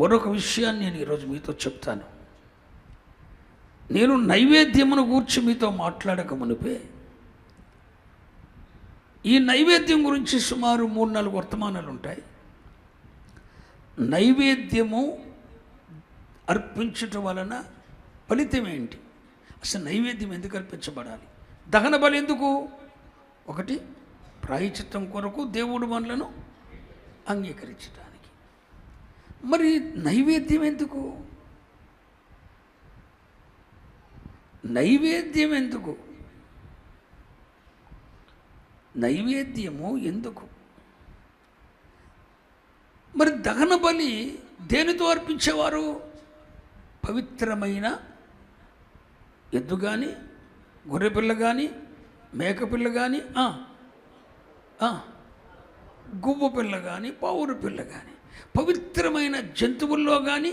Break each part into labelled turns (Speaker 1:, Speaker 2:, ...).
Speaker 1: మరొక విషయాన్ని నేను ఈరోజు మీతో చెప్తాను. నేను నైవేద్యమును గూర్చి మీతో మాట్లాడక మునిపే ఈ నైవేద్యం గురించి సుమారు 3-4 వర్తమానాలు ఉంటాయి. నైవేద్యము అర్పించటం వలన ఫలితం ఏంటి? అసలు నైవేద్యం ఎందుకు అర్పించబడాలి? దహన బలి ఎందుకు? ఒకటి, ప్రాయశ్చిత్తం కొరకు, దేవుడు మనలను అంగీకరించడానికి. మరి నైవేద్యం ఎందుకు? నైవేద్యం ఎందుకు? నైవేద్యము ఎందుకు? మరి దహన బలి దేనితో అర్పించేవారు? పవిత్రమైన ఎద్దు కానీ, గొర్రెపిల్ల కానీ, మేకపిల్ల కానీ, గువ్వ పిల్ల కానీ, పావురు పిల్ల కానీ, పవిత్రమైన జంతువుల్లో కానీ,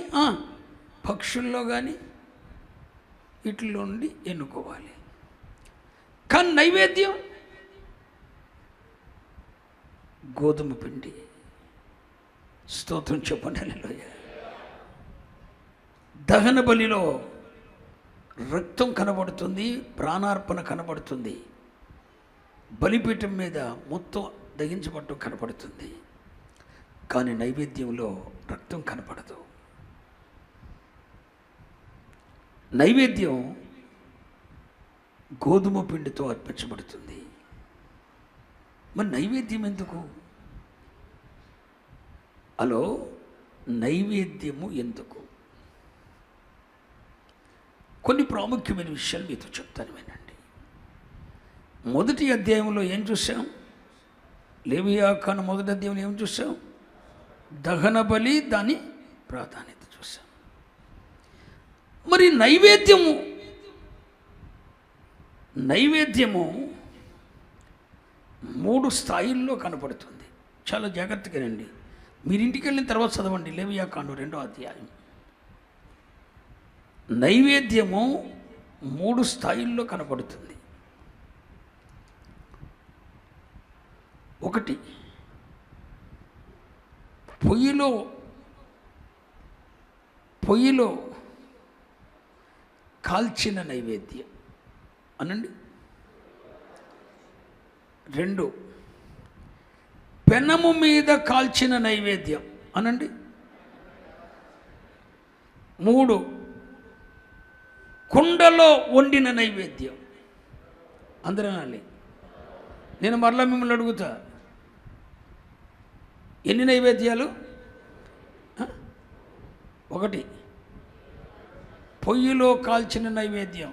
Speaker 1: పక్షుల్లో కానీ, వీటిలో నుండి ఎన్నుకోవాలి. కానీ నైవేద్యం గోధుమ పిండి. స్తోత్రం చెప్పండి. హల్లెలూయా. దహన బలిలో రక్తం కనబడుతుంది, ప్రాణార్పణ కనబడుతుంది, బలిపీఠం మీద మొత్తం దహించబడటం కనబడుతుంది. కానీ నైవేద్యంలో రక్తం కనపడదు. నైవేద్యం గోధుమ పిండితో అర్పించబడుతుంది. మరి నైవేద్యం ఎందుకు? హలో, నైవేద్యము ఎందుకు? కొన్ని ప్రాముఖ్యమైన విషయాలు మీతో చెప్తాను, వినండి. మొదటి అధ్యాయంలో ఏం చూసాం? లేవియాకాండం మొదటి అధ్యాయంలో ఏం చూసాం? దహన బలి, దాని ప్రాధాన్యత చూసాం. మరి నైవేద్యము 3 స్థాయిల్లో కనపడుతుంది. చాలా జాగ్రత్తగా రండి. మీరు ఇంటికి వెళ్ళిన తర్వాత చదవండి లేవియాకాండం 2వ అధ్యాయం. నైవేద్యము 3 స్థాయిల్లో కనపడుతుంది. ఒకటి, పొయ్యిలో కాల్చిన నైవేద్యం అనండి. 2, పెనము మీద కాల్చిన నైవేద్యం అనండి. 3, కుండలో వండిన నైవేద్యం. అందరూ అనాలి. నేను మరలా మిమ్మల్ని అడుగుతా, ఎన్ని నైవేద్యాలు? 1, పొయ్యిలో కాల్చిన నైవేద్యం.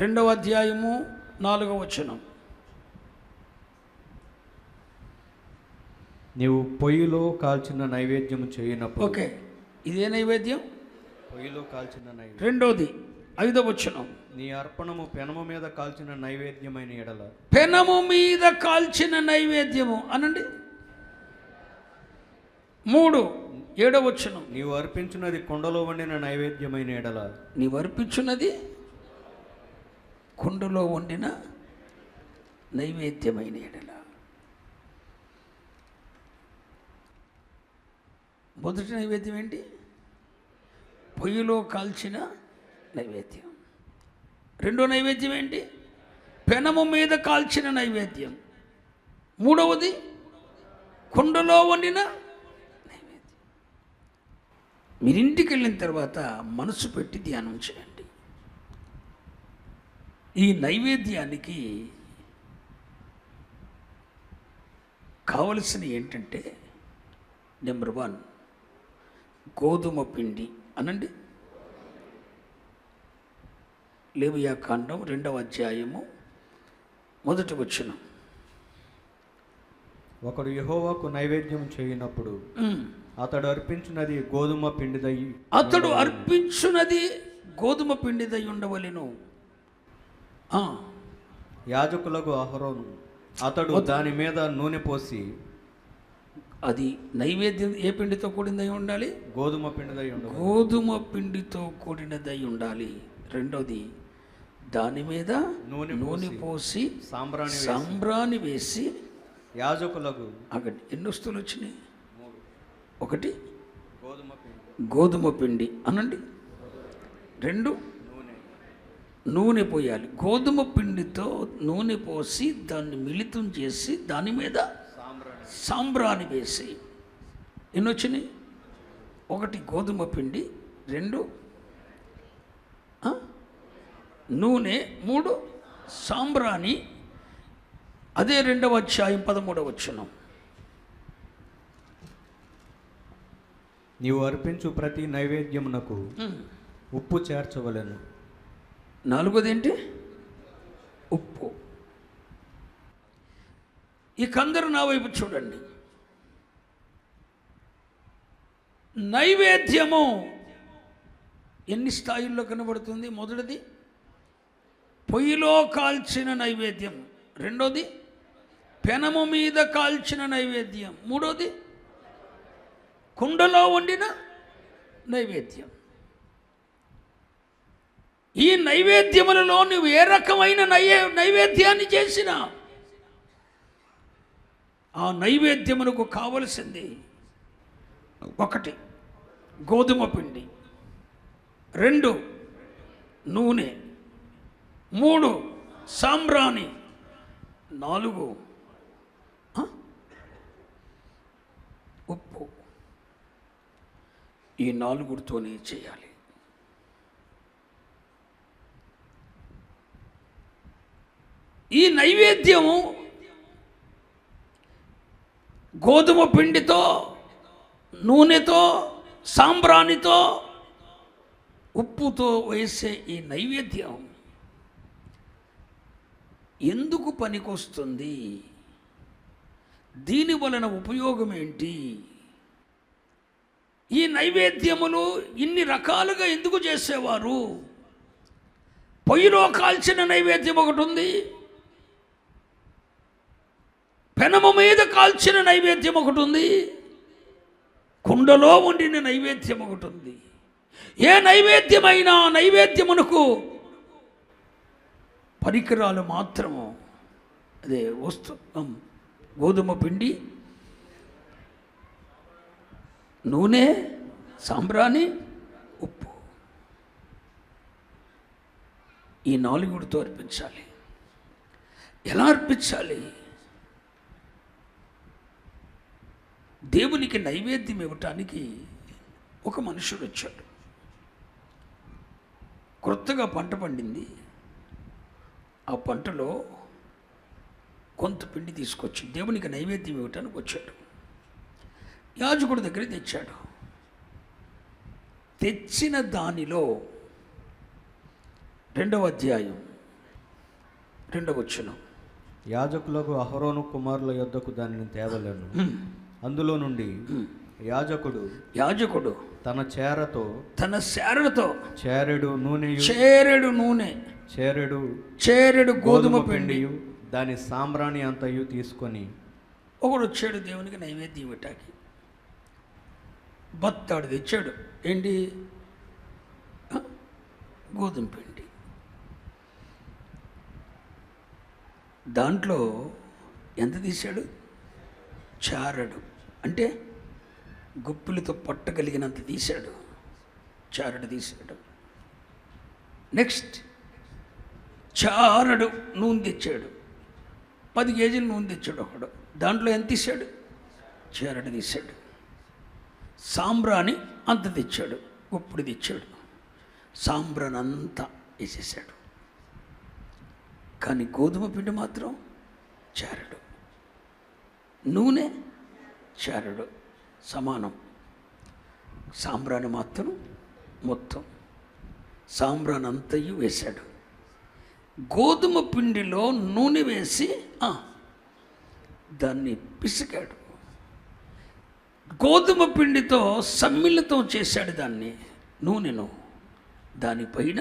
Speaker 1: 2వ అధ్యాయము 4వ వచనం.
Speaker 2: నీవు పొయ్యిలో కాల్చిన నైవేద్యము చేయనప్పుడు.
Speaker 1: ఓకే, ఇదే నైవేద్యం.
Speaker 2: పొయ్యిలో కాల్చిన నైవేద్యం.
Speaker 1: 2వది 5వ వచనం.
Speaker 2: నీ అర్పణము పెనము మీద కాల్చిన నైవేద్యమైన ఎడల.
Speaker 1: పెనము మీద కాల్చిన నైవేద్యము అనండి. 3, 7వ వచనం.
Speaker 2: నీవు అర్పించున్నది కుండలో వండిన నైవేద్యమైన ఎడల.
Speaker 1: నీవు అర్పించున్నది కుండలో వండిన నైవేద్యమైన ఎడల. మొదటి నైవేద్యం ఏంటి? పొయ్యిలో కాల్చిన నైవేద్యం. 2వ నైవేద్యం ఏంటి? పెనము మీద కాల్చిన నైవేద్యం. 3వది కుండలో వండిన నైవేద్యం. మీరింటికి వెళ్ళిన తర్వాత మనసు పెట్టి ధ్యానం చేయండి. ఈ నైవేద్యానికి కావలసిన ఏంటంటే, నెంబర్ 1 గోధుమ పిండి అనండి. లేవియాకాండం 2వ అధ్యాయము 1వ వచనం.
Speaker 2: ఒకడు యెహోవాకు నైవేద్యం చేయనప్పుడు అతడు అర్పించున్నది గోధుమ పిండిదై ఉండవలెను. యాజకులకు అహరోను అతడు దాని మీద నూనె పోసి.
Speaker 1: అది నైవేద్యం ఏ పిండితో కూడినదై ఉండాలి?
Speaker 2: గోధుమ పిండిదై ఉండాలి.
Speaker 1: గోధుమ పిండితో కూడినదై ఉండాలి. 2వది దాని మీద నూనె పోసి సాంబ్రాణి వేసి.
Speaker 2: యాజకులకు
Speaker 1: అక్కడ ఎన్ని వస్తువులు వచ్చినాయి? 1, గోధుమ పిండి అనండి. 2 నూనె పోయాలి. గోధుమ పిండితో నూనె పోసి దాన్ని మిళితం చేసి దాని మీద సాంబ్రాణి వేసి. ఎన్ని వచ్చినాయి? 1 గోధుమ పిండి, 2 నూనె, 3 సాంబ్రాణి. అదే 2వ అధ్యాయం 13వ వచనం.
Speaker 2: నీవు అర్పించు ప్రతి నైవేద్యమునకు ఉప్పు చేర్చవలెను.
Speaker 1: 4వది ఏంటి? ఉప్పు. ఇక అందరూ నా వైపు చూడండి. నైవేద్యము ఎన్ని స్థాయిల్లో కనబడుతుంది? మొదటిది పొయ్యిలో కాల్చిన నైవేద్యం, 2వది పెనము మీద కాల్చిన నైవేద్యం, 3వది కుండలో వండిన నైవేద్యం. ఈ నైవేద్యములలో నువ్వు ఏ రకమైన నైవేద్యాన్ని చేసినా ఆ నైవేద్యమునకు కావలసింది 1 గోధుమ పిండి, 2 నూనె, 3 సాంబ్రాణి, 4 ఉప్పు. ఈ 4తోనే చేయాలి. ఈ నైవేద్యము గోధుమ పిండితో, నూనెతో, సాంబ్రాణితో, ఉప్పుతో వేసే ఈ నైవేద్యం ఎందుకు పనికొస్తుంది? దీని వలన ఉపయోగం ఏంటి? ఈ నైవేద్యములు ఇన్ని రకాలుగా ఎందుకు చేసేవారు? పొయ్యిలో కాల్చిన నైవేద్యం ఒకటి ఉంది, పెనము మీద కాల్చిన నైవేద్యం ఒకటి ఉంది, కుండలో వండిన నైవేద్యం ఒకటి ఉంది. ఏ నైవేద్యమైనా నైవేద్యమునకు పరికరాలు మాత్రము అదే వస్తు గోధుమ పిండి, నూనె, సాంబ్రాణి, ఉప్పు. ఈ 4తో అర్పించాలి. ఎలా అర్పించాలి? దేవునికి నైవేద్యం ఇవ్వటానికి ఒక మనుషుడు వచ్చాడు. క్రొత్తగా పంట పండింది. ఆ పంటలో కొంత పిండి తీసుకొచ్చి దేవునికి నైవేద్యం ఇవ్వటానికి వచ్చాడు. యాజకుడి దగ్గర తెచ్చాడు. తెచ్చిన దానిలో 2వ అధ్యాయం 2వ వచనం.
Speaker 2: యాజకులకు అహరోను కుమారుల యొద్దకు దానిని తేవలేను. అందులో నుండి యాజకుడు తన చేరతో చేరెడు నూనె చేరెడు గోధుమ పిండి దాని సాంబ్రాణి అంతయు తీసుకొని
Speaker 1: ఒకడు వచ్చాడు దేవునికి నైవేద్యం ఇవ్వటానికి. బత్తాడు తెచ్చాడు. ఏంటి? గోధుమ పిండి. దాంట్లో ఎంత తీశాడు? చారడు, అంటే గుప్పిలతో పట్టగలిగినంత తీశాడు. చారడు తీశాడు. నెక్స్ట్ చారడు నూనె తెచ్చాడు. 10 కేజీలు నూనె తెచ్చాడు ఒకడు. దాంట్లో ఎంత తీశాడు? చారడు తీశాడు. సాంబ్రాణి అంత తెచ్చాడు, గుప్పుడు తెచ్చాడు. సాంబ్రాణి అంతా వేసేసాడు. కానీ గోధుమ పిండి మాత్రం చారడు, నూనె చారడు సమానం. సాంబ్రాణి మాత్రం మొత్తం సాంబ్రాణి అంతయు వేశాడు. గోధుమ పిండిలో నూనె వేసి దాన్ని పిసికాడు. గోధుమ పిండితో సమ్మిళితం చేశాడు దాన్ని, నూనెను. దానిపైన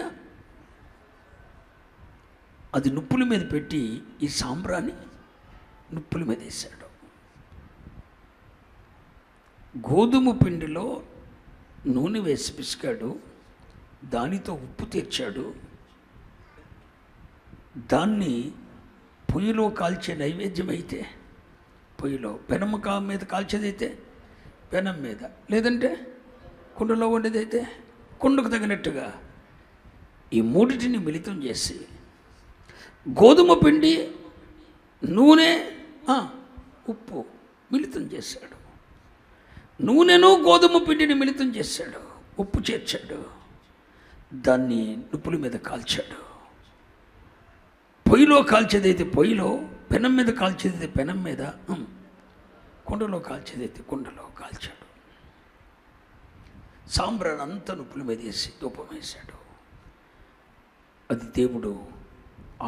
Speaker 1: అది నుప్పుల మీద పెట్టి ఈ సాంబ్రాన్ని నుప్పుల మీద వేశాడు. గోధుమ పిండిలో నూనె వేసి పిసికాడు. దానితో ఉప్పు తెచ్చాడు. దాన్ని పొయ్యిలో కాల్చే నైవేద్యం అయితే పొయ్యిలో, పెనము మీద కాల్చేదైతే పెనం మీద, లేదంటే కుండలో వండేదైతే కుండకు తగినట్టుగా ఈ మూడిటిని మిళితం చేసి గోధుమ పిండి, నూనె, ఉప్పు మిళితం చేశాడు. నూనెను గోధుమ పిండిని మిళితం చేశాడు, ఉప్పు చేర్చాడు, దాన్ని నిప్పుల మీద కాల్చాడు. పొయ్యిలో కాల్చేదైతే పొయ్యిలో, పెనం మీద కాల్చేదైతే పెనం మీద, కుండలో కాల్చేదైతే కుండలో కాల్చాడు. సాంబ్రాన్ని అంతా నిప్పుల మీద వేసి ధూపం వేశాడు. అది దేవుడు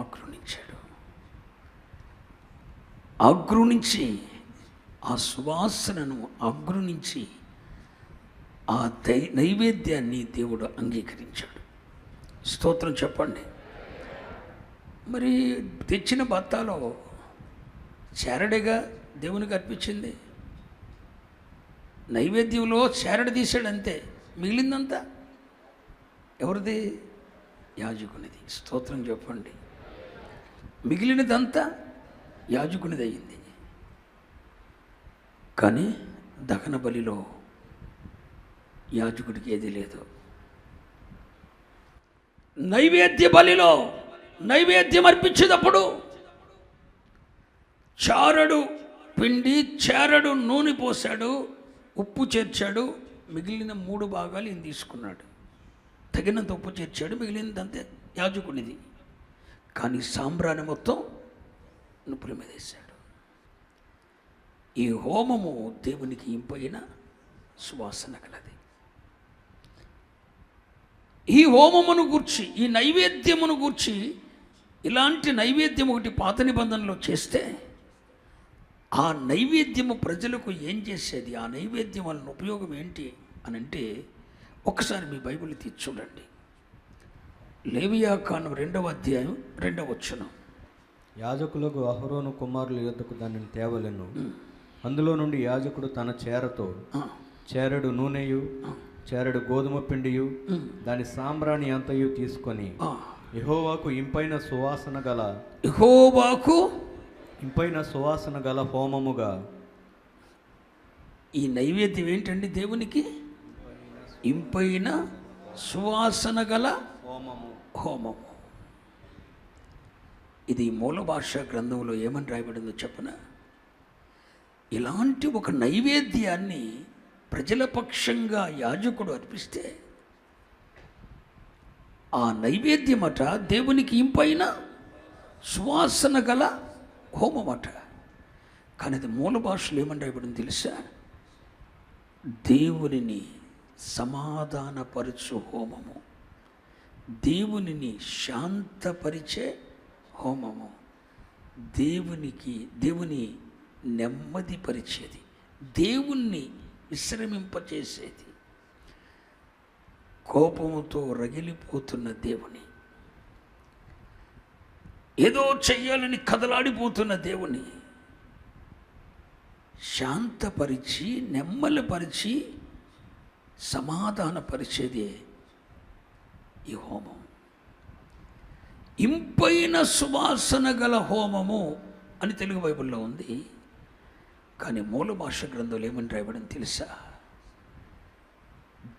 Speaker 1: ఆగ్రహించాడు. ఆగ్రహించి ఆ సువాసనను ఆగ్రహించి ఆ నైవేద్యాన్ని దేవుడు అంగీకరించాడు. స్తోత్రం చెప్పండి. మరి తెచ్చిన బత్తాలో చారడేగా దేవునికి అర్పించింది. నైవేద్యంలో చారడ తీసాడు అంతే, మిగిలిందంతా ఎవరిది? యాజకునిది. స్తోత్రం చెప్పండి. మిగిలినదంతా యాజకునిది అయింది. కానీ దహన బలిలో యాజకుడికి ఏది లేదు. నైవేద్య బలిలో నైవేద్యం అర్పించేటప్పుడు చారడు పిండి, చారడు నూనె పోసాడు, ఉప్పు చేర్చాడు, మిగిలిన 3 భాగాలు ఈయన తీసుకున్నాడు. తగినంత ఉప్పు చేర్చాడు, మిగిలినదంతే యాజకునిది. కానీ సాంబ్రాణి మొత్తం నిప్పుల మీద వేశాడు. ఈ హోమము దేవునికి ఇంపైన సువాసన కలది. ఈ హోమమును గూర్చి, ఈ నైవేద్యమును గూర్చి, ఇలాంటి నైవేద్యం ఒకటి పాత నిబంధనలో చేస్తే ఆ నైవేద్యము ప్రజలకు ఏం చేసేది, ఆ నైవేద్యం వలన ఉపయోగం ఏంటి అని అంటే, ఒకసారి మీ బైబిల్ తీసి చూడండి. లేవియాకాండం 2వ అధ్యాయం 2వ వచనం.
Speaker 2: యాజకులకు అహరోను కుమారుల యొద్దకు దానిని తేవలెను. అందులో నుండి యాజకుడు తన చేరతో చేరడు నూనెయు, చేరడు గోధుమ పిండియు, దాని సాంబ్రాణి అంతయు తీసుకొని యెహోవాకు ఇంపైన సువాసన గల హోమముగా. ఈ నైవేద్యం ఏంటండి? దేవునికి ఇంపైన సువాసన గల హోమము. ఇది మూల భాష గ్రంథంలో ఏమని రాయబడిందో చెప్పన? ఇలాంటి ఒక నైవేద్యాన్ని ప్రజల పక్షంగా యాజకుడు అర్పిస్తే ఆ నైవేద్యమట దేవునికి ఇంపైన సువాసన గల హోమమట. కానీ అది మూల భాషలో ఏమని రాయబడింది తెలుసా? దేవునిని సమాధానపరచు హోమము, దేవునిని శాంతపరిచే హోమము, దేవుని నెమ్మదిపరిచేది, దేవుణ్ణి విశ్రమింపచేసేది. కోపముతో రగిలిపోతున్న దేవుని, ఏదో చెయ్యాలని కదలాడిపోతున్న దేవుని శాంతపరిచి, నెమ్మలపరిచి, సమాధానపరిచేదే ఈ హోమం. ఇంపైన సువాసన గల హోమము అని తెలుగు బైబిల్లో ఉంది. కానీ మూల భాష గ్రంథంలో ఏమని రాయబడింది తెలుసా?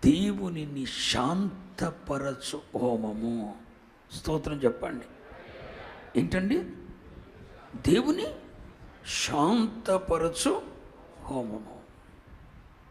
Speaker 2: దేవునిని శాంతపరచు హోమము. స్తోత్రం చెప్పండి. ఏంటండి? దేవుని శాంతపరచు హోమము.